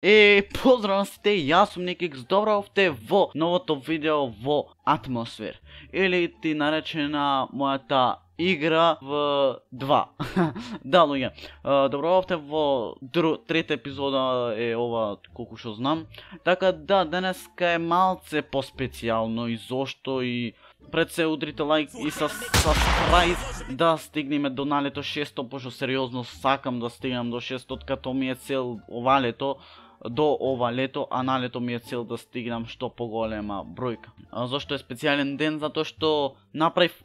Поздрав на сите, јас сум Никикс, добравте во новото видео во Атмосфер, или ти наречена мојата игра в 2. Да, луѓе, добравте во трета епизода е ова, колку што знам. Така да, денеска е малце поспецијално и зошто и пред се удрите лайк и subscribe да стигнеме до налето 600, пошто сериозно сакам да стигнам до 600, като ми е цел ова лето, до ова лето, а на лето ми е цел да стигнам што поголема бројка. Зошто е специјален ден? Затоа што направив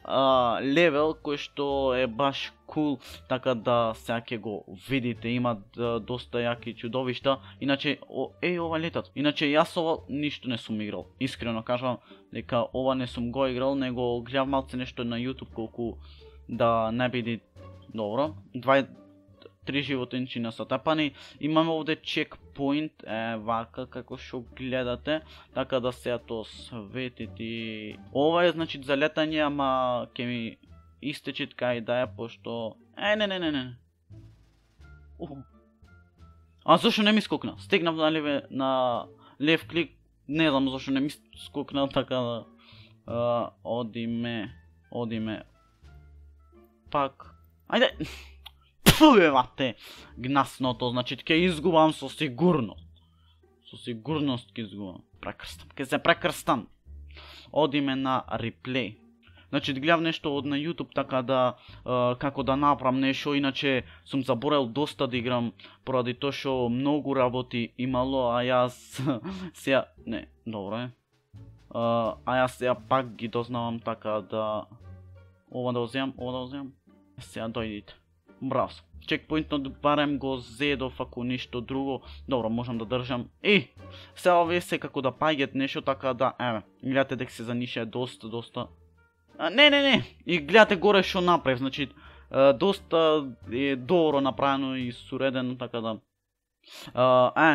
левел кој што е баш кул, така да сега ќе го видите, има доста јаки чудовишта. Иначе, ова летат. Иначе јас ова ништо не сум играл. Искрено кажам дека ова не сум го играл, него гледав малце нешто на YouTube колку да не биде добро. 3 животинчи на сатапани. Имаме овде чекпоинт, вака како што гледате, така да се тоа светити. Ова е значи за летање, ама ќе ми истече кај да е, пошто не. А зашо не ми скокна? Стегнав на лев клик, не знам зашо не ми скокна, така да одиме пак. Ајде. Мате, гнасното, значи ќе изгубам со сигурност. Со сигурност ќе изгубам. Ќе се прекрстам. Одиме на реплей. Значи гледав нешто од на YouTube, така да како да направам нешто, иначе сум заборел доста да играм поради тоа што многу работи имало, а јас сега не, добро е. А јас сега пак ги дознавам, така да ова да уземам. Сега дојдите. Браво. Чекпоинтот барем го зедов, ако ништо друго. Добро, можам да држам. Сега овие се како да паѓат нешто, така да, гледате дека се занишеа доста. Не. И гледате горе што направив, значи доста е добро направено и суредено, така да.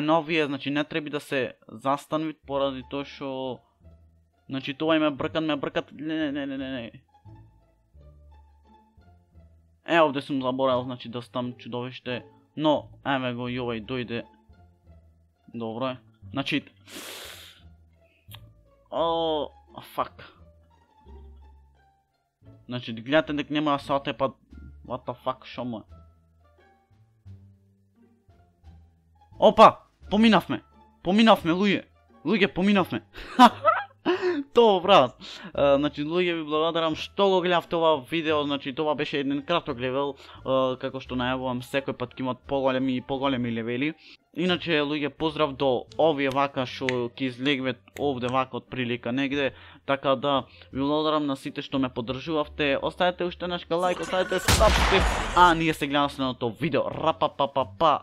Новие, значи не треба да се застанвит поради тоа што значи тоа ме бркат. Не. Овде сум заборал, значи да стам чудовиште, но еве го и овој дојде. Добро е. Значи фак. Значи гледате дека нема да се отепа. What the fuck, шо му е? Опа, поминавме, луѓе, поминавме. Тоа брат. Значи луѓе ви благодарам што го гледавте ова видео, значи тоа беше еден краток левел, како што најавувам секој пат ќе имат поголеми левели. Иначе луѓе, поздрав до овие вака што ќе излегват овде вака од прилика негде, така да ви благодарам на сите што ме поддржувавте. Оставете уште нешка лайк, оставете subscribe, а ние се гледаме следното видео. Рапапапапа